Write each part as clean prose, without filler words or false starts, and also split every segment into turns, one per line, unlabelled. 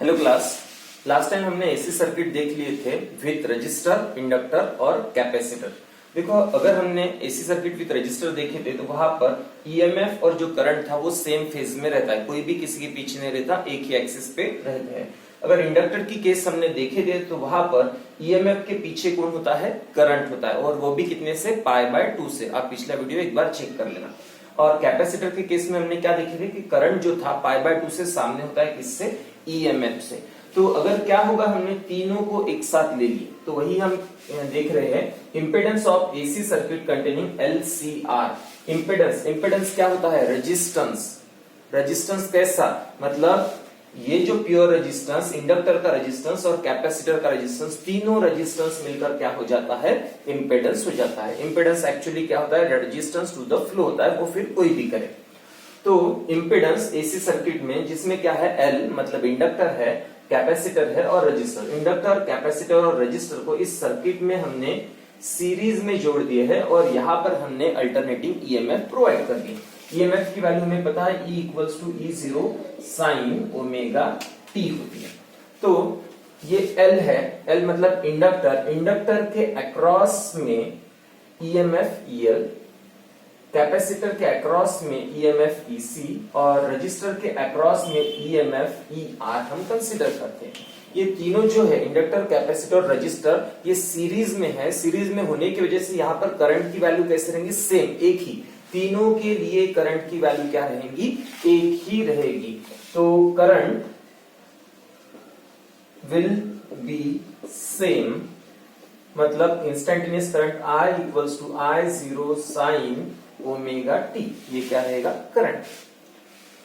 Hello class. Last time हमने AC circuit देख लिए थे विथ रजिस्टर, इंडक्टर और कैपेसिटर। देखो, अगर हमने एसी सर्किट विथ रजिस्टर देखे थे तो वहां पर ईएमएफ और जो करंट था वो सेम फेज में रहता है, कोई भी किसी के पीछे नहीं रहता, एक ही एक्सिस पे रहते हैं। अगर इंडक्टर की केस हमने देखे थे तो वहां पर ईएमएफ के पीछे कौन होता है? करंट होता है, और वो भी कितने से? π/2 से। आप पिछला वीडियो एक बार चेक कर लेना। और कैपेसिटर के केस में हमने क्या देखे थे कि करंट जो था π/2 से सामने होता है, किससे? ईएमएफ से। तो अगर क्या होगा, हमने तीनों को एक साथ ले लिए तो वही हम देख रहे हैं, impedance of AC circuit containing LCR। Impedance क्या होता है? रेजिस्टेंस। रेजिस्टेंस कैसा? मतलब ये जो प्योर रेजिस्टेंस, इंडक्टर का रेजिस्टेंस और कैपेसिटर का रेजिस्टेंस, तीनों रेजिस्टेंस मिलकर क्या हो जाता है? इंपेडेंस हो जाता है। इंपेडेंस एक्चुअली क्या होता है? रेजिस्टेंस टू द फ्लो होता है, वो फिर कोई भी करे। तो इंपेडेंस एसी सर्किट में जिसमें क्या है? L मतलब इंडक्टर है, कैपेसिटर है और रजिस्टर। इंडक्टर, कैपेसिटर और रजिस्टर को इस सर्किट में हमने सीरीज में जोड़ दिए है और यहाँ पर हमने अल्टरनेटिंग ईएमएफ प्रोवाइड कर दी। ईएमएफ की वैल्यू हमें पता है, E = E0 sin omega t होती है। तो ये L है, L मतलब इंडक्टर। इंडक्टर के अक्रॉस में ईएमएफ EL, कैपेसिटर के अक्रॉस में ईएमएफ EC और रजिस्टर के अक्रॉस में ईएमएफ ER हम कंसीडर करते हैं। ये तीनों जो है, इंडक्टर, कैपेसिटर और रजिस्टर, ये सीरीज में है। सीरीज में होने की वजह से यहाँ पर करंट की वैल्यू कैसे रहेंगी? सेम, एक ही। तीनों के लिए करंट की वैल्यू क्या रहेगी? एक ही रहेगी। तो करंट विल बी सेम, मतलब instantaneous current I = I0 sin omega t, ये क्या रहेगा? करंट।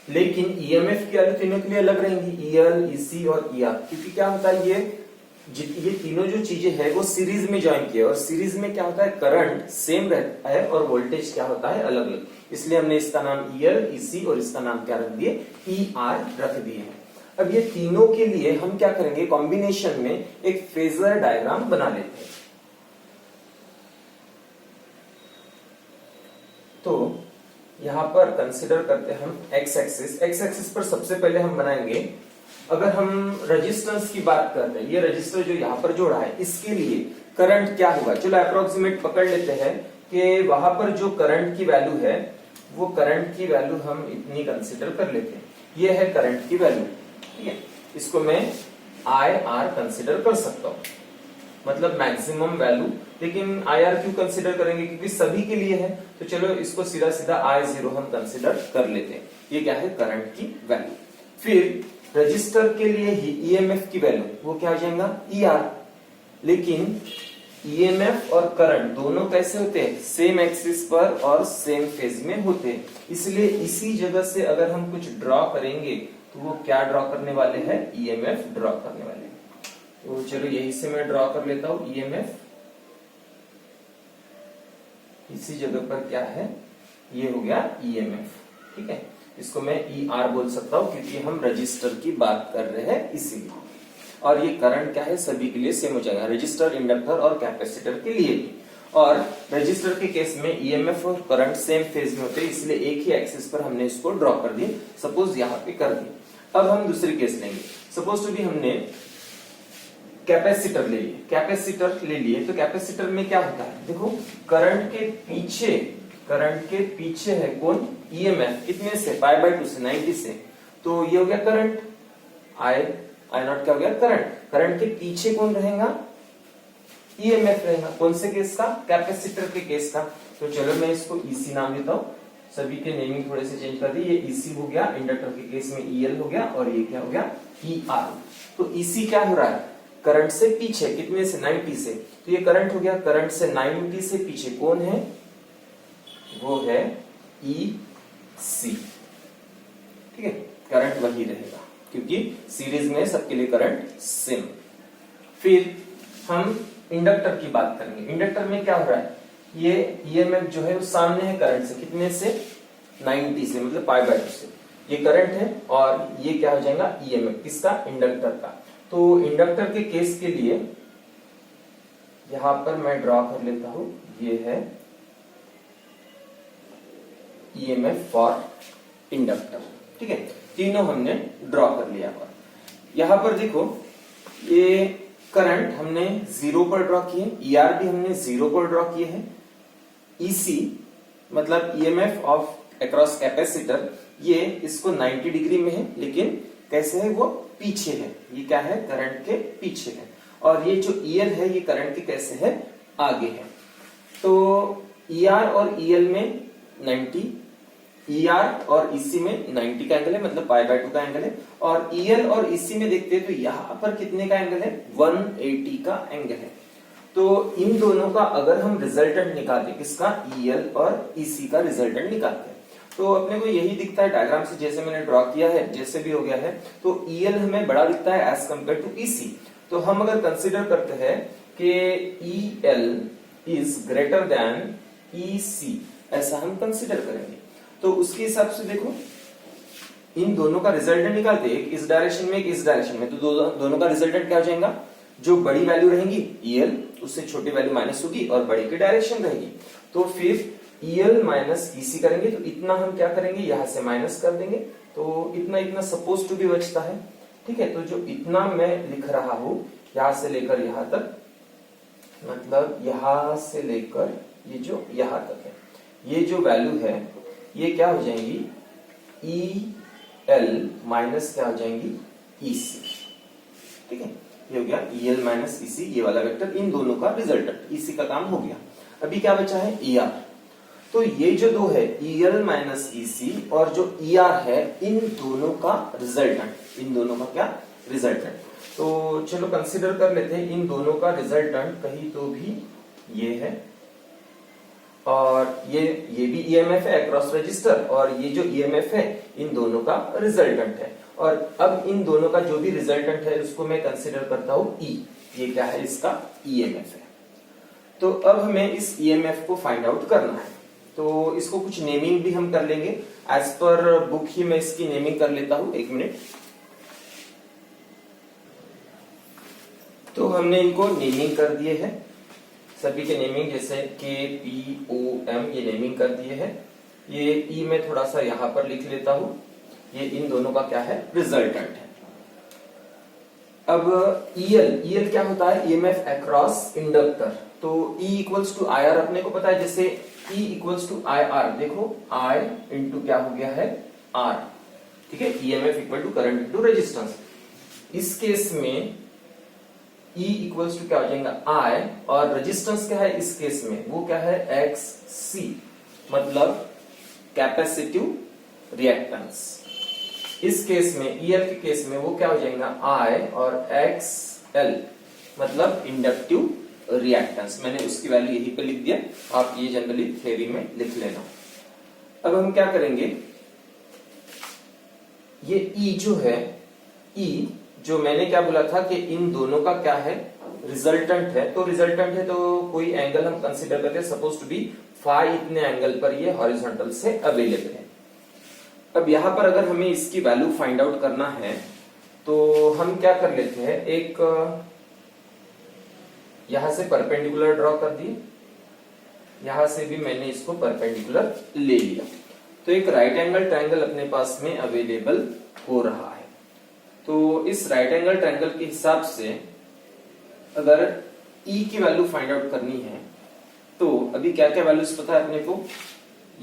लेकिन ईएमएफ की वैल्यू तीनों के लिए अलग रहेंगी, EL, EC और ER, क्योंकि क्या होता है, ये तीनों जो चीजें है वो सीरीज में ज्वाइन किए, और सीरीज में क्या होता है? करंट सेम रहता है और वोल्टेज क्या होता है? अलग अलग। इसलिए हमने इसका नाम EL, EC और इसका नाम क्या रख दिए? ER रख दिए हैं। अब ये तीनों के लिए हम क्या करेंगे? कॉम्बिनेशन में एक फेजर डायग्राम बना लेते हैं। तो यहां पर कंसिडर करते हैं हम एक्स एक्सिस। एक्स एक्सिस पर सबसे पहले हम बनाएंगे, अगर हम रेजिस्टेंस की बात करते हैं, ये रजिस्टर जो यहां पर जोड़ा है, इसके लिए करंट क्या होगा? चलो अप्रोक्सीमेट पकड़ लेते हैं कि वहां पर जो करंट की वैल्यू है, वो करंट की वैल्यू हम इतनी कंसिडर कर लेते हैं। ये है करंट की वैल्यू, ठीक है। इसको मैं IR कंसिडर कर सकता हूं, मतलब मैक्सिमम वैल्यू। लेकिन IR क्यों कंसिडर करेंगे? क्योंकि सभी के लिए है। तो चलो इसको सीधा सीधा I0 हम कंसिडर कर लेते हैं। ये क्या है? करंट की वैल्यू। फिर रजिस्टर के लिए ही ईएमएफ की वैल्यू, वो क्या हो जाएगा? ER। लेकिन ईएमएफ और करंट दोनों कैसे होते हैं? सेम एक्सिस पर और सेम फेज में होते हैं। इसलिए इसी जगह से अगर हम कुछ ड्रॉ करेंगे तो वो क्या ड्रॉ करने वाले हैं? ईएमएफ ड्रॉ करने वाले हैं। तो चलो यही से मैं ड्रॉ कर लेता हूं ईएमएफ। इसी जगह पर क्या है? ये हो गया ईएमएफ, ठीक है। इसको मैं ER बोल सकता हूं क्योंकि हम रजिस्टर की बात कर रहे हैं इसीलिए। और ये करंट क्या है? सभी के लिए सेम हो जाएगा, रजिस्टर, इंडक्टर और कैपेसिटर के लिए भी। और रजिस्टर के केस में ईएमएफ और करंट सेम फेज में होते हैं, इसलिए एक ही एक्सिस पर हमने इसको ड्रॉ कर दिए। सपोज यहाँ पे कर दिए। अब हम दूसरी केस लेंगे। सपोज टू भी हमने कैपेसिटर ले लिए। कैपेसिटर ले लिए तो कैपेसिटर में क्या होता है? देखो, करंट के पीछे है कौन? ईएमएफ। कितने से? π/2 से, 90 से। तो ये हो गया करंट। I0 क्या हो गया? करंट। करंट के पीछे कौन रहेगा? ईएमएफ रहेगा। कौन से केस का? कैपेसिटर के केस का। तो चलो मैं इसको EC नाम देता हूं। सभी के नेमिंग थोड़े से चेंज कर दी। ये EC हो गया, इंडक्टर के केस में EL हो गया, और ये क्या हो गया? ER। तो EC क्या हो रहा है? करंट से पीछे, कितने से? 90 से। तो ये करंट हो गया। करंट से 90 से पीछे कौन है? वो है EC, ठीक है। करंट वही रहेगा क्योंकि सीरीज में सबके लिए करंट सेम। फिर हम इंडक्टर की बात करेंगे। इंडक्टर में क्या हो रहा है? ये ईएमएफ जो है वो सामने है करंट से, कितने से? 90 से, मतलब π/2 से। ये करंट है और ये क्या हो जाएगा? ईएमएफ। किसका? इंडक्टर का। तो इंडक्टर के केस के लिए यहां पर मैं ड्रॉ कर लेता हूं, ये है ईएमएफ फॉर इंडक्टर, ठीक है। तीनों हमने ड्रॉ कर लिया। यहाँ पर देखो ये करंट हमने 0 पर ड्रॉ किए, ईआर भी हमने 0 पर ड्रॉ किए हैं, ईसी मतलब ईएमएफ ऑफ अक्रॉस कैपेसिटर ये इसको 90 डिग्री में है, लेकिन कैसे है वो पीछे है, ये क्या है करंट के पीछे है, और ये जो ईएल है ये करंट के कैसे है आगे है। तो ईआर और ईएल में 90, ईआर और ईसी में 90 का एंगल है, मतलब π/2 का एंगल है, और ईएल और ईसी में देखते हैं तो यहां पर कितने का एंगल है 180 का एंगल है। तो इन दोनों का अगर हम रिजल्टेंट निकालते, किसका ईएल और ईसी का रिजल्टेंट निकालते हैं, तो अपने को यही दिखता है डायग्राम से, जैसे मैंने ड्रॉ किया है, जैसे भी हो गया है, तो ईएल हमें बड़ा दिखता है एज कंपेयर टू ईसी। तो हम अगर कंसिडर करते हैं कि EL is greater than EC, ऐसा हम कंसिडर करेंगे, तो उसके हिसाब से देखो इन दोनों का रिजल्टेंट निकालते, एक इस डायरेक्शन में एक इस डायरेक्शन में, तो दोनों का रिजल्टेंट क्या हो जाएगा, जो बड़ी वैल्यू रहेगी ईएल उससे छोटी वैल्यू माइनस होगी और बड़ी की डायरेक्शन रहेगी, तो फिर ईएल माइनस ईसी करेंगे, तो इतना हम क्या करेंगे यहां से माइनस कर देंगे, तो इतना इतना सपोज टू भी बचता है, ठीक है। तो जो इतना मैं लिख रहा हूं यहां से लेकर यहां तक, मतलब यहां से लेकर ये जो यहां तक है, ये जो वैल्यू है ये क्या हो जाएंगी ई एल माइनस क्या हो जाएंगी ईसी, ठीक है। ये हो गया ई एल माइनस ईसी, ये वाला वेक्टर, इन दोनों का रिजल्टेंट, ईसी का काम हो गया। अभी क्या बचा है ई आर, तो ये जो दो है ई एल माइनस ईसी और जो ई आर है, इन दोनों का रिजल्टेंट, इन दोनों का क्या रिजल्टेंट। तो चलो कंसिडर कर लेते हैं इन दोनों का रिजल्टेंट, कहीं तो भी ये है और ये भी ईएमएफ है अक्रॉस रजिस्टर, और ये जो ईएमएफ है इन दोनों का रिजल्टेंट है, और अब इन दोनों का जो भी रिजल्टेंट है उसको मैं कंसिडर करता हूं ई, ये क्या है इसका ईएमएफ है। तो अब हमें इस ईएमएफ को फाइंड आउट करना है, तो इसको कुछ नेमिंग भी हम कर लेंगे, एज पर बुक ही मैं इसकी नेमिंग कर लेता हूं, एक मिनट। तो हमने इनको नेमिंग कर दिए हैं, सभी के नेमिंग, जैसे के पी ओ एम ये नेमिंग कर दिए हैं। ये ई में थोड़ा सा यहां पर लिख लेता हूं, ये इन दोनों का क्या है रिजल्टेंट है। अब ईएल क्या होता है ईएमएफ अक्रॉस इंडक्टर, तो E equals to I R अपने को पता है, जैसे E equals to I R, देखो आई इंटू क्या हो गया है आर, ठीक है, EMF equal to current into resistance. इस केस में E इक्वल्स टू क्या हो जाएगा I, और रेजिस्टेंस क्या है इस केस में, वो क्या है XC, मतलब कैपेसिटिव रिएक्टेंस। इस केस में EL के केस में वो क्या हो जाएगा I, और XL मतलब इंडक्टिव रिएक्टेंस। मैंने उसकी वैल्यू यहीं पे लिख दिया, आप ये जनरली थ्योरी में लिख लेना। अब हम क्या करेंगे, ये E जो है, E जो मैंने क्या बोला था कि इन दोनों का क्या है रिजल्टेंट है, तो रिजल्टेंट है तो कोई एंगल हम कंसीडर करते हैं, सपोज टू बी फाई, इतने एंगल पर ये हॉरिजॉन्टल से अवेलेबल है। अब यहां पर अगर हमें इसकी वैल्यू फाइंड आउट करना है तो हम क्या कर लेते हैं, एक यहां से परपेंडिकुलर ड्रॉ कर दिए, यहां से भी मैंने इसको परपेंडिकुलर ले लिया, तो एक राइट एंगल ट्रायंगल अपने पास में अवेलेबल हो रहा है। तो इस राइट एंगल ट्रायंगल के हिसाब से अगर E की वैल्यू फाइंड आउट करनी है, तो अभी क्या क्या वैल्यूज पता है अपने को,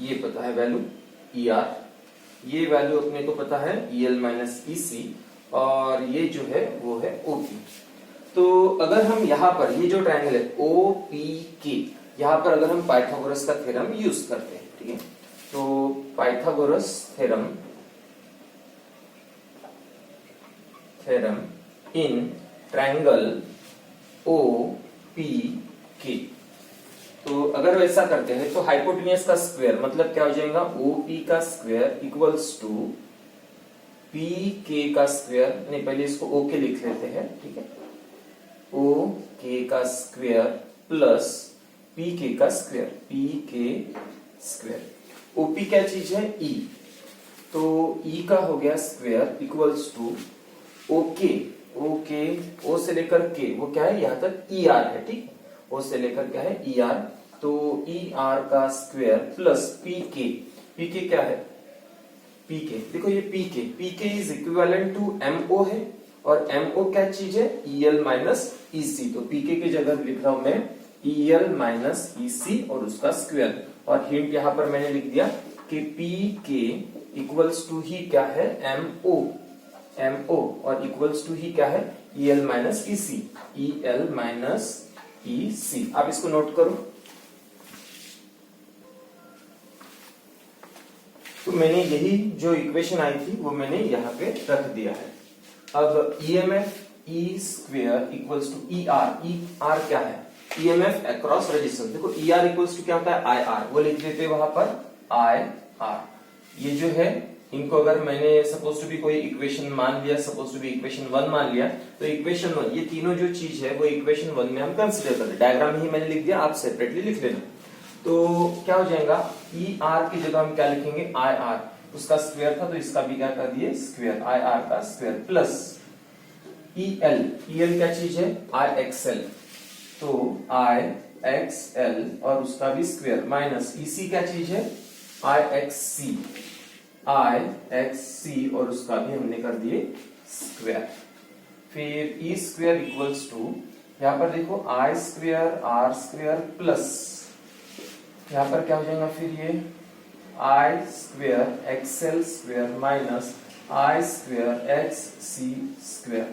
ये पता है वैल्यू ER, ये वैल्यू अपने को पता है EL माइनस EC, और ये जो है वो है OP। तो अगर हम यहाँ पर ये जो ट्रायंगल है OPK, यहाँ पर अगर हम पाइथागोरस का थ्योरम यूज करते हैं, ठीक है, तो Pythagoras theorem in triangle OPK, तो अगर वैसा करते हैं तो हाइपोटेन्यूज का स्क्वायर मतलब क्या हो जाएगा OP का स्क्वायर इक्वल्स टू PK का स्क्वायर, नहीं पहले इसको OK लिख लेते हैं, ठीक है, OK का स्क्वायर प्लस PK का स्क्वायर, PK स्क्वायर। OP क्या चीज है E, तो E का हो गया square equals to okay, O से लेकर K वो क्या है यहाँ तक ER है, ठीक, O से लेकर क्या है ER, तो ER का स्क्वायर प्लस PK क्या है PK, देखो ये PK is equivalent to MO है, और MO क्या चीज है, EL माइनस EC। तो PK की जगह लिख रहा हूं मैं EL माइनस EC और उसका स्क्वायर। और हिंट यहां पर मैंने लिख दिया कि PK इक्वल्स टू ही क्या है, MO और इक्वल्स टू ही क्या है, EL minus EC, EL minus EC। आप इसको नोट करो। तो मैंने यही जो इक्वेशन आई थी वो मैंने यहाँ पे रख दिया है। अब EMF E square equals to ER। ER क्या है, EMF अक्रॉस रेजिस्टेंस। देखो ER इक्वल्स टू क्या होता है, IR, वो लिख देते हैं वहां पर IR। ये जो है इनको अगर मैंने सपोज टू बी कोई इक्वेशन मान लिया, सपोज टू बी इक्वेशन 1 मान लिया, तो इक्वेशन 1 ये तीनों जो चीज है वो इक्वेशन 1 में हम कंसीडर करते हैं। डायग्राम ही मैंने लिख दिया, आप सेपरेटली लिख लेना। तो क्या हो जाएगा, ER की जगह हम क्या लिखेंगे, IR, उसका स्क्वायर था तो इसका भी क्या कर दिए, स्क्वायर, IR का स्क्वायर, प्लस EL क्या चीज है, IXL, तो IXL और उसका भी स्क्वायर, माइनस EC क्या चीज है, IXC और उसका भी हमने कर दिए स्क्वायर। फिर E स्क्वायर इक्वल्स टू, यहां पर देखो I square R square plus यहां पर क्या हो जाएगा, फिर ये I square XL square minus I square XC square.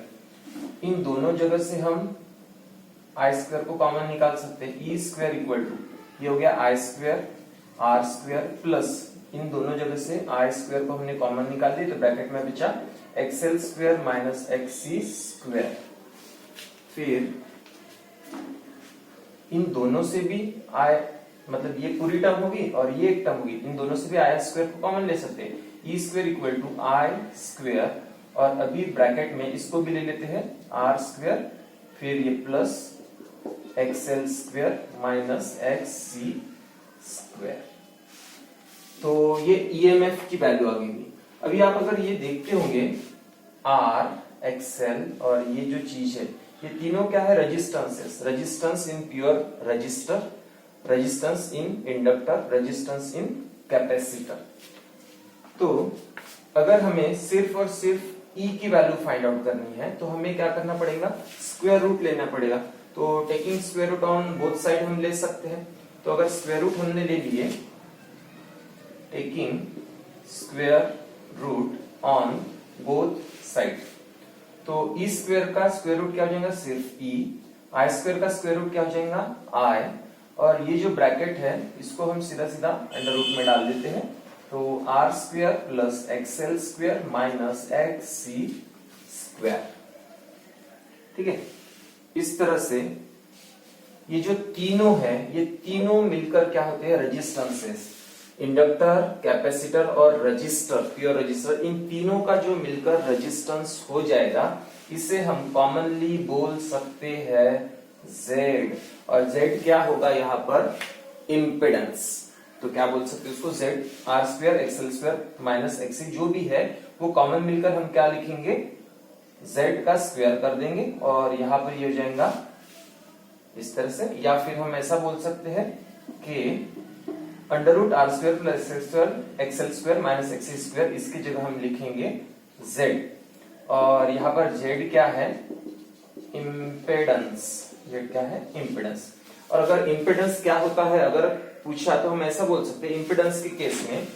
इन दोनों जगह से हम I स्क्वायर को कॉमन निकाल सकते हैं। E स्क्वायर इक्वल टू ये हो गया I square R square plus इन दोनों जगह से I स्क्वायर को हमने कॉमन निकाल दिया, तो ब्रैकेट में बचा XL square minus XC square. फिर इन दोनों से भी I, मतलब ये पूरी टर्म होगी और ये एक टर्म होगी, इन दोनों से भी I स्क्वायर को कॉमन ले सकते हैं। E square equal to I square और अभी ब्रैकेट में इसको भी ले लेते हैं R स्क्वायर, फिर ये plus XL square minus XC square. तो ये EMF की वैल्यू आ गई। अभी आप अगर ये देखते होंगे R, XL और ये जो चीज है ये तीनों क्या है, resistances. Resistance in pure resistor, resistance in inductor, resistance in capacitor. तो अगर हमें सिर्फ और सिर्फ E की वैल्यू फाइंड आउट करनी है तो हमें क्या करना पड़ेगा, स्क्वायर रूट लेना पड़ेगा। तो taking square root on both side हम ले सकते हैं। तो अगर स्क्वायर रूट हमने ले लिए, taking square root on both side, तो E स्क्वायर का स्क्वायर रूट क्या हो जाएगा, सिर्फ E, I स्क्वायर का स्क्वायर रूट क्या हो जाएगा, I, और ये जो ब्रैकेट है इसको हम सीधा सीधा अंडर रूट में डाल देते हैं। तो R square plus XL square minus XC square. ठीक है, इस तरह से ये जो तीनों है ये तीनों मिलकर क्या होते हैं, रेजिस्टेंसेस। इंडक्टर, कैपेसिटर और रजिस्टर, प्योर रजिस्टर, इन तीनों का जो मिलकर रेजिस्टेंस हो जाएगा इसे हम कॉमनली बोल सकते हैं Z। और Z क्या होगा यहाँ पर, इम्पिडेंस। तो क्या बोल सकते हैं उसको, Z, R square XL square minus XC जो भी है वो कॉमन मिलकर हम क्या लिखेंगे, Z का स्क्वायर कर देंगे और यहाँ पर ये हो जाएगा इस तरह से। या फिर हम ऐसा बोल सकते हैं कि under root R square plus XL square minus XC square, इसकी जगह हम लिखेंगे Z। और यहाँ पर Z क्या है, इम्पेडेंस। Z क्या है, इम्पेडेंस। और अगर इम्पेडेंस क्या होता है अगर पूछा तो हम ऐसा बोल सकते हैं इम्पेडेंस के केस में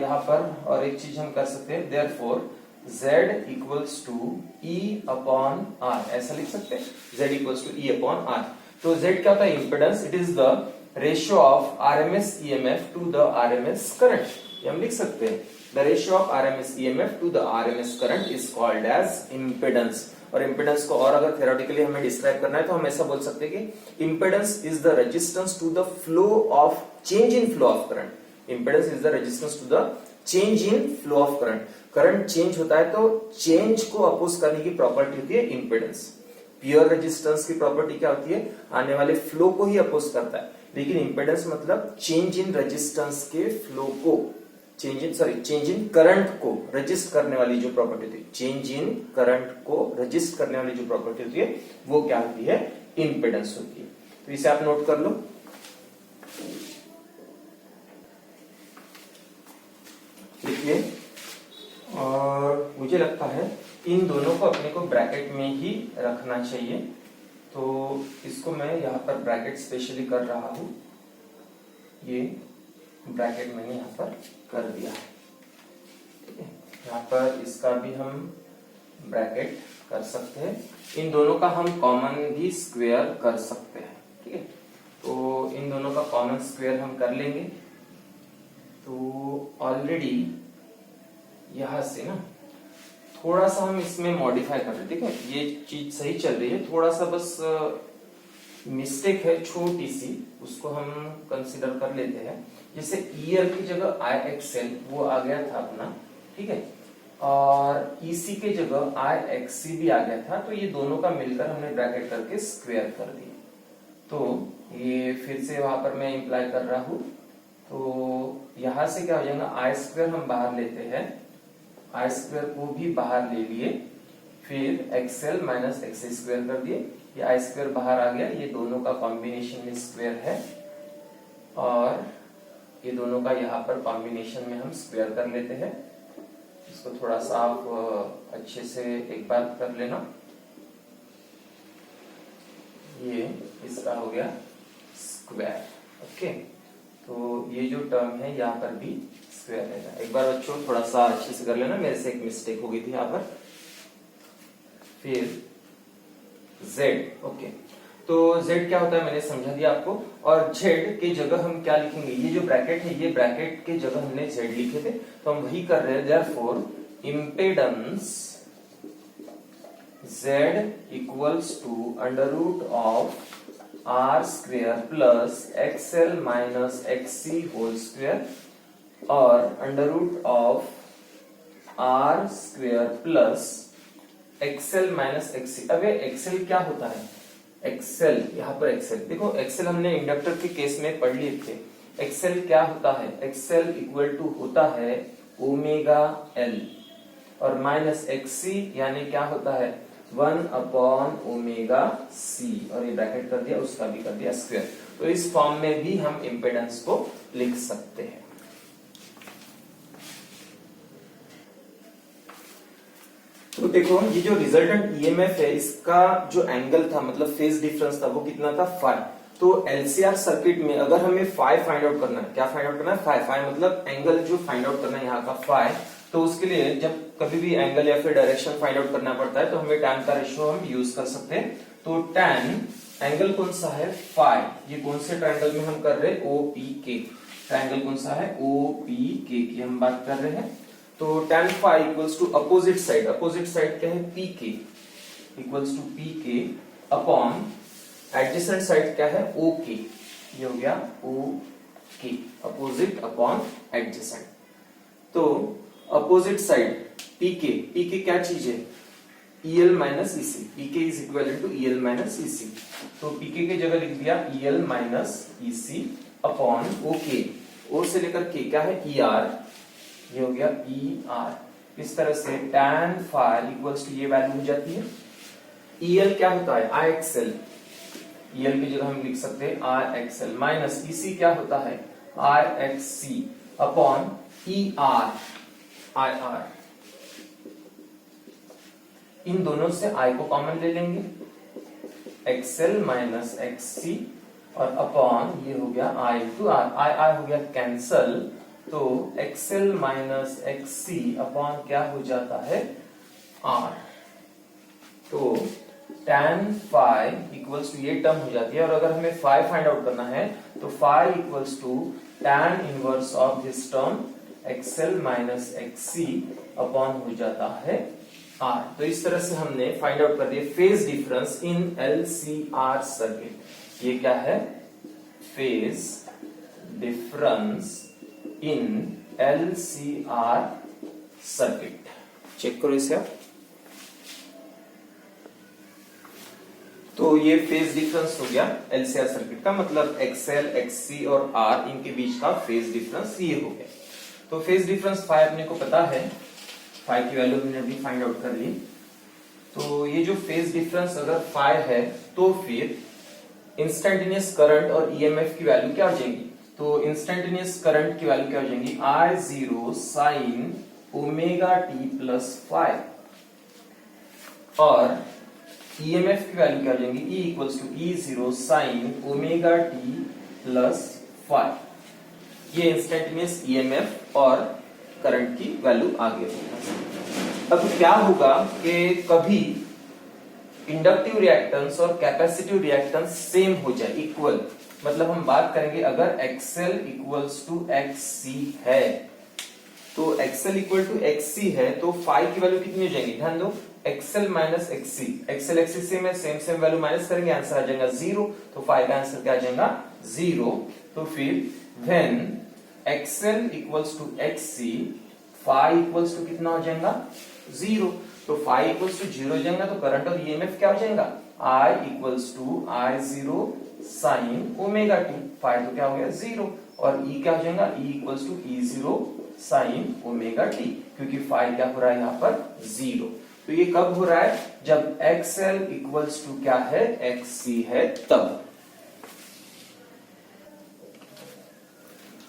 यहाँ पर और एक चीज हम कर सकते हैं, therefore Z equals to E upon R, ऐसा लिख सकते हैं, Z equals to E upon R। तो Z क्या होता है, impedance, it is the ratio of RMS EMF to the RMS current, ये हम लिख सकते हैं। The ratio of RMS EMF to the RMS current is called as impedance. और इम्पेडेंस को और अगर थ्योरेटिकली हमें डिस्क्राइब करना है तो हम ऐसा बोल सकते हैं कि impedance is the resistance to the flow of change in flow of current. Impedance is the resistance to the change in flow of current. Current change होता है तो चेंज को अपोज करने की प्रॉपर्टी होती है इम्पेडेंस। प्योर रेजिस्टेंस की property क्या होती है, आने वाले फ्लो को ही अपोज करता है, लेकिन इम्पेडेंस मतलब चेंज इन रेजिस्टेंस के फ्लो को, चेंज इन करंट को रजिस्ट करने वाली जो प्रॉपर्टी होती है, चेंज इन करंट को रजिस्ट करने वाली जो प्रॉपर्टी होती है वो क्या होती है, इम्पेडेंस होती है। तो इसे आप नोट कर लो। देखिए, और मुझे लगता है इन दोनों को अपने को ब्रैकेट में ही रखना चाहिए। तो इसको मैं यहाँ पर ब्रैकेट स्पेशली कर रहा हूं, ये ब्रैकेट मैंने यहाँ पर कर दिया है। ठीक है, यहाँ पर इसका भी हम ब्रैकेट कर सकते हैं। इन दोनों का हम कॉमन भी स्क्वायर कर सकते हैं। ठीक है, तो इन दोनों का कॉमन स्क्वायर हम कर लेंगे। तो ऑलरेडी यहां से ना थोड़ा सा हम इसमें मॉडिफाई कर रहे हैं। ठीक है, ये चीज सही चल रही है, थोड़ा सा बस मिस्टेक है छोटी सी, उसको हम कंसीडर कर लेते हैं। जैसे ईएल की जगह आई एक्सएल वो आ गया था अपना, ठीक है, और ईसी के जगह आई एक्ससी भी आ गया था। तो ये दोनों का मिलकर हमने ब्रैकेट करके स्क्वायर कर दिया। तो ये फिर से वहां पर मैं इंप्लाई कर रहा हूं। तो यहां से क्या हो जाएगा, आई स्क्वायर हम बाहर लेते हैं, आई स्क्वायर को भी बाहर ले लिए, फिर एक्सएल माइनस एक्स स्क्वायर कर दिए, ये आई स्क्वायर बाहर आ गया। ये दोनों का कॉम्बिनेशन में स्क्वायर है और ये दोनों का यहाँ पर कॉम्बिनेशन में हम स्क्वायर कर लेते हैं। इसको थोड़ा सा आप अच्छे से एक बार कर लेना। ये इसका हो गया स्क्वायर। ओके, तो ये जो टर्म है यहाँ पर भी स्क्वायर रहेगा। एक बार बच्चों थोड़ा सा अच्छे से कर लेना, मेरे से एक मिस्टेक हो गई थी यहाँ पर। फिर z, ओके, तो z क्या होता है मैंने समझा दिया आपको। और z के जगह हम क्या लिखेंगे, ये जो ब्रैकेट है, ये ब्रैकेट के जगह हमने z लिखे थे, तो हम वही कर रहे हैं। Therefore impedance z equals to under root of R square plus XL minus XC whole square और under root of R square plus XL minus XC. अब ये एक्सएल क्या होता है, एक्सएल यहाँ पर एक्सएल देखो, एक्सएल हमने इंडक्टर के केस में पढ़ लिए थे। एक्सएल क्या होता है, एक्सएल इक्वल टू होता है ओमेगा एल और माइनस एक्ससी यानी क्या होता है 1 अपॉन ओमेगा सी, और ये ब्रैकेट कर दिया, उसका भी कर दिया स्क्वायर। तो इस फॉर्म में भी हम इंपेडेंस को लिख सकते हैं। तो देखो ये जो रिजल्टेंट ईएमएफ है, इसका जो एंगल था मतलब फेज डिफरेंस था, वो कितना था 5। तो एलसीआर सर्किट में अगर हमें फाइव फाइंड आउट करना है, क्या फाइंड आउट करना है, फाइव मतलब एंगल जो फाइंड आउट करना है यहाँ का फाइव। तो उसके लिए जब कभी भी एंगल या फिर डायरेक्शन फाइंड आउट करना पड़ता है तो हमें टैन का रेशियो हम यूज कर सकते हैं। तो टैन एंगल कौन सा है फाइव, ये कौन से ट्रायंगल में हम कर रहे हैं ओपीके, ट्रायंगल कौन सा है ओपीके की हम बात कर रहे हैं। तो tan phi equals to opposite side, opposite side क्या है pk equals to pk upon adjacent side क्या है ok, ये हो गया ok, अपोजिट अपॉन एडजेसेंट। तो अपोजिट साइड pk, pk क्या चीज है EL minus EC, pk is equal to EL minus EC। तो pk की जगह लिख दिया EL minus EC upon ok, o से लेकर k क्या है ER, ये हो गया ER। इस तरह से tan phi इक्वल्स टू ये वैल्यू हो जाती है। EL क्या होता है IXL, EL की जगह हम लिख सकते हैं IXL माइनस EC क्या होता है IXC अपॉन ER IR। इन दोनों से I को कॉमन ले लेंगे, XL माइनस XC और अपॉन ये हो गया I टू R, I हो गया कैंसल। तो XL माइनस XC अपॉन क्या हो जाता है R। तो tan phi इक्वल्स टू ये टर्म हो जाती है। और अगर हमें phi फाइंड आउट करना है तो phi equals to tan inverse of this term XL minus XC upon हो जाता है R। तो इस तरह से हमने फाइंड आउट कर दिया phase difference in LCR circuit. ये क्या है phase difference in LCR circuit. Check करो इसे आप। तो ये फेज डिफरेंस हो गया LCR सर्किट का, मतलब XL, XC और R इनके बीच का फेज डिफरेंस ये हो गया। तो फेज डिफरेंस फाई अपने को पता है, फाई की वैल्यू हमने अभी फाइंड आउट कर ली। तो ये जो फेज डिफरेंस अगर फाई है तो फिर इंस्टेंटेनियस करंट और EMF की वैल्यू क्या हो जाएगी, तो इंस्टेंटेनियस करंट की वैल्यू क्या हो जाएगी I0 sine omega t plus five. और ईएमएफ की वैल्यू क्या हो जाएंगी, E equals to E0 sine omega t plus phi. ये इंस्टेंटेनियस ईएमएफ और करंट की वैल्यू आ गई। अब क्या होगा कि कभी इंडक्टिव रिएक्टेंस और कैपेसिटिव रिएक्टेंस सेम हो जाए, इक्वल, मतलब हम बात करेंगे अगर XL इक्वल्स टू XC है, तो XL इक्वल टू XC है तो फाई की वैल्यू कितनी हो जाएगी, ध्यान दो, XL minus XC, XL XC से मैं सेम वैल्यू माइनस करेंगे, आंसर आ जाएगा 0, तो फाई का आंसर क्या आ जाएगा 0। तो फिर when XL equals to XC, phi equals to कितना हो जाएगा 0, तो फाई इक्वल्स टू 0 हो जाएगा, तो करंट और ईएमएफ क्या हो जाएगा, I equals to I0 sine omega t, phi तो क्या हो गया 0, और E क्या हो जाएगा, E equals to E0 sine omega t, क्योंकि फाई क्या हो रहा है यहाँ पर 0। तो ये कब हो रहा है, जब XL इक्वल्स टू क्या है, XC है तब,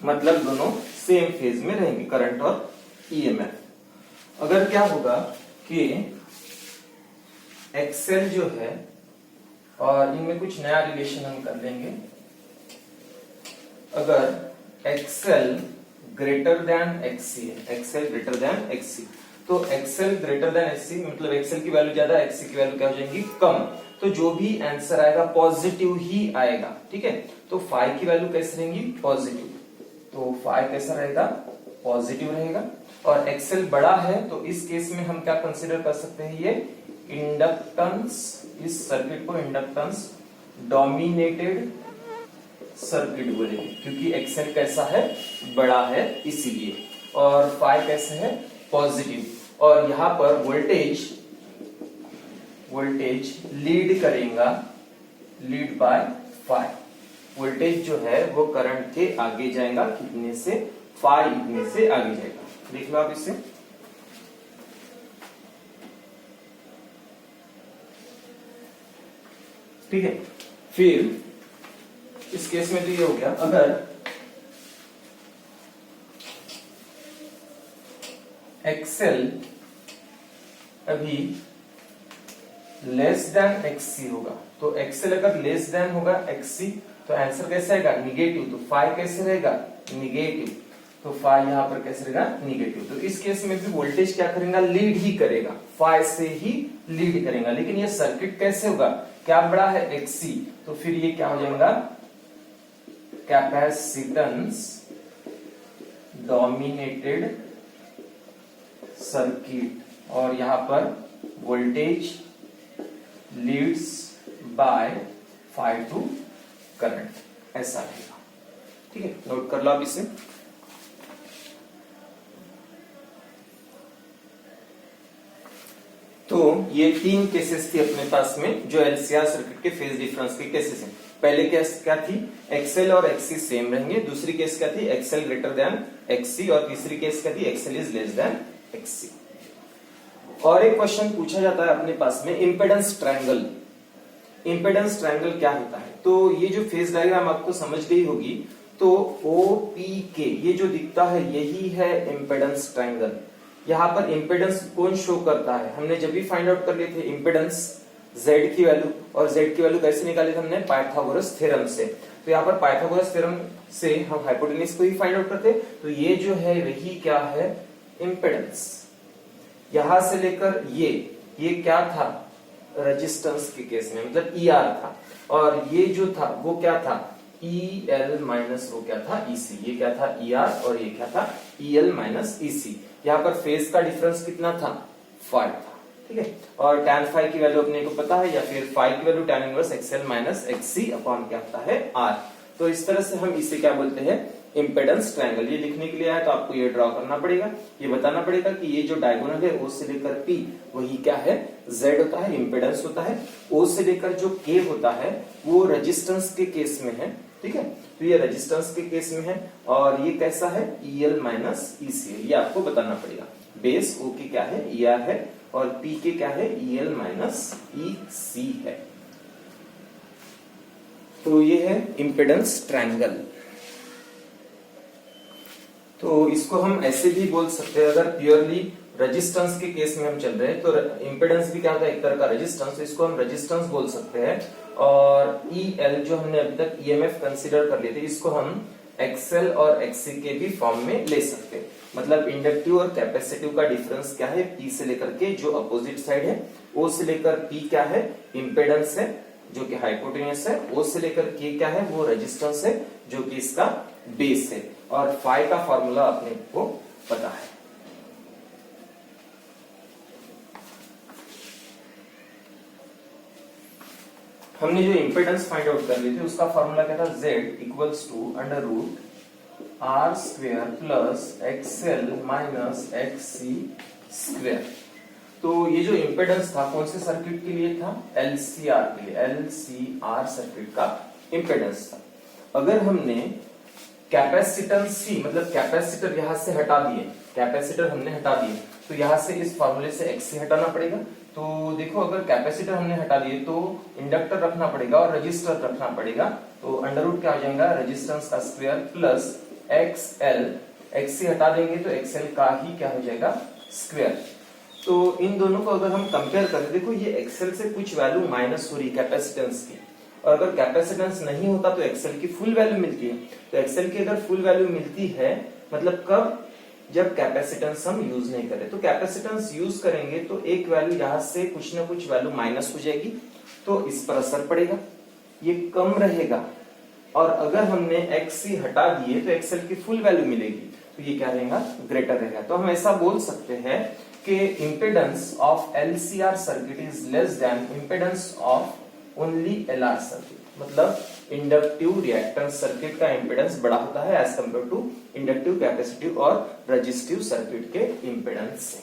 मतलब दोनों सेम फेज में रहेंगे करंट और ईएमएफ। अगर क्या होगा कि XL जो है, और इनमें कुछ नया रिलेशन हम कर लेंगे, अगर XL ग्रेटर देन XC है, XL ग्रेटर देन XC, तो XL ग्रेटर देन XC मतलब XL की वैल्यू ज्यादा, XC की वैल्यू क्या हो जाएगी कम, तो जो भी आंसर आएगा पॉजिटिव ही आएगा, ठीक है। तो फाई की वैल्यू कैसे रहेंगी, पॉजिटिव, तो फाई कैसा रहेगा, पॉजिटिव रहेगा। और XL बड़ा है तो इस केस में हम क्या कंसीडर कर सकते हैं, ये इंडक्टेंस, इस सर्किट को इंडक्टेंस डोमिनेटेड सर्किट बोलेंगे, क्योंकि XL कैसा है, बड़ा है इसीलिए, और फाई कैसे है, पॉजिटिव, और यहां पर वोल्टेज लीड करेगा, लीड बाय फाई, वोल्टेज जो है वो करंट के आगे जाएगा, कितने से, फाई इतने से आगे जाएगा। देख लो आप इसे, ठीक है। फिर इस केस में तो ये हो गया, अगर XL अभी लेस देन XC होगा, तो XL अगर लेस देन होगा XC तो आंसर कैसे आएगा, निगेटिव, तो फाई कैसे रहेगा, निगेटिव, तो फाई यहां पर कैसे रहेगा, निगेटिव। तो इस केस में भी वोल्टेज क्या करेगा, लीड ही करेगा, फाई से ही लीड करेगा। लेकिन ये सर्किट कैसे होगा, क्या बड़ा है, XC, तो फिर ये क्या हो जाएगा, कैपेसिटेंस डोमिनेटेड सर्किट, और यहां पर voltage leads by phi to current, ऐसा रहेगा, ठीक है। नोट कर लो आप इसे। तो ये तीन केसेस थी अपने पास में जो एलसीआर सर्किट के फेज डिफरेंस के केसेस हैं। पहले केस क्या थी, XL और XC सेम रहेंगे, दूसरी केस क्या थी, XL ग्रेटर देन XC, और तीसरी केस क्या थी, XL is less then XC। और एक क्वेश्चन पूछा जाता है अपने पास में, इंपेडेंस ट्रायंगल। इंपेडेंस ट्रायंगल क्या होता है, तो ये जो फेज डायग्राम आपको समझ गई होगी, तो OPK ये जो दिखता है यही है इंपेडेंस ट्रायंगल। यहाँ पर इंपेडेंस कौन शो करता है, हमने जब भी फाइंड आउट कर लिए थे इंपेडेंस Z की वैल्यू, और Z की वैल्यू कैसे निकाली थी हमने, पाइथागोरस थ्योरम से। तो यहाँ पर पाइथागोरस थ्योरम से हम हाइपोटेन्यूज को ही फाइंड आउट करते, तो ये जो है वही क्या है, इंपेडेंस। यहां से लेकर ये क्या था, रेजिस्टेंस के केस में मतलब ER था, और ये जो था वो क्या था, EL माइनस वो क्या था, EC। ये क्या था, ER, और ये क्या था, EL माइनस EC। यहाँ पर फेज का डिफरेंस कितना था, 5 था, ठीक है। और tan फाई की वैल्यू अपने को पता है, या फिर फाई की value tan inverse XL minus XC upon क्या होता है, R। तो इस तरह से हम इसे क्या बोलते हैं, इंपेडेंस ट्रायंगल। ये लिखने के लिए आया तो आपको ये ड्रॉ करना पड़ेगा, ये बताना पड़ेगा कि ये जो डायगोनल है O से लेकर P वही क्या है, Z होता है, इंपेडेंस होता है। O से लेकर जो K होता है वो रेजिस्टेंस के केस में है, ठीक है। तो ये रेजिस्टेंस के केस में है, और ये कैसा है, EL माइनस EC, ये आपको बताना पड़ेगा। बेस O की क्या है, ER है, और P के क्या है, EL माइनस EC है। तो ये है इंपेडेंस ट्रायंगल। तो इसको हम ऐसे भी बोल सकते हैं, अगर प्योरली रेजिस्टेंस के केस में हम चल रहे हैं, तो इंपेडेंस भी क्या होता है, एक तरह का रेजिस्टेंस, तो इसको हम रेजिस्टेंस बोल सकते हैं। और EL जो हमने अभी तक EMF कंसीडर कर लिए थे, इसको हम XL और XC के भी फॉर्म में ले सकते हैं। मतलब इंडक्टिव और कैपेसिटिव का डिफरेंस क्या है, P से लेकर के जो अपोजिट साइड है, O से लेकर P क्या है, इंपेडेंस है जो कि हाइपोटेन्यूस है, O से लेकर K क्या है, वो रेजिस्टेंस है जो कि इसका बेस है। और फाई का फॉर्मूला अपने को पता है। हमने जो इंपेडेंस फाइंड आउट कर ली थी उसका फॉर्मूला क्या था, Z equals to under root R square plus XL minus XC square. तो ये जो इंपेडेंस था कौन से सर्किट के लिए था, LCR के लिए, LCR सर्किट का इंपेडेंस था। अगर हमने कैपेसिटेंस C मतलब कैपेसिटर यहां से हटा दिए, कैपेसिटर हमने हटा दिए, तो यहां से इस फॉर्मूले से XC हटाना पड़ेगा। तो देखो अगर कैपेसिटर हमने हटा दिए तो इंडक्टर रखना पड़ेगा और रजिस्टर रखना पड़ेगा। तो अंडर रूट क्या हो जाएगा, रेजिस्टेंस का स्क्वायर प्लस XL, XC हटा देंगे तो XL का ही क्या हो जाएगा, स्क्वायर। तो इन दोनों को अगर हम कंपेयर करें, देखो ये XL से कुछ वैल्यू माइनस हो रही है कैपेसिटेंस की, और अगर कैपेसिटेंस नहीं होता तो XL की फुल वैल्यू मिलती है। तो XL की अगर फुल वैल्यू मिलती है मतलब कब, जब कैपेसिटेंस हम यूज नहीं करें। तो कैपेसिटेंस यूज करेंगे तो एक वैल्यू यहां से कुछ ना कुछ वैल्यू माइनस हो जाएगी, तो इस पर असर पड़ेगा, ये कम रहेगा। और अगर हमने XC हटा दिए तो XL की फुल वैल्यू मिलेगी, तो ये क्या रहेगा, ग्रेटर रहेगा। तो हम ऐसा बोल सकते हैं कि impedance of LCR circuit is less than impedance of only LR circuit. मतलब इंडक्टिव रिएक्टेंस सर्किट का इंपेडेंस बड़ा होता है as compare to inductive, capacitive और रेजिस्टिव सर्किट के इंपेडेंस से।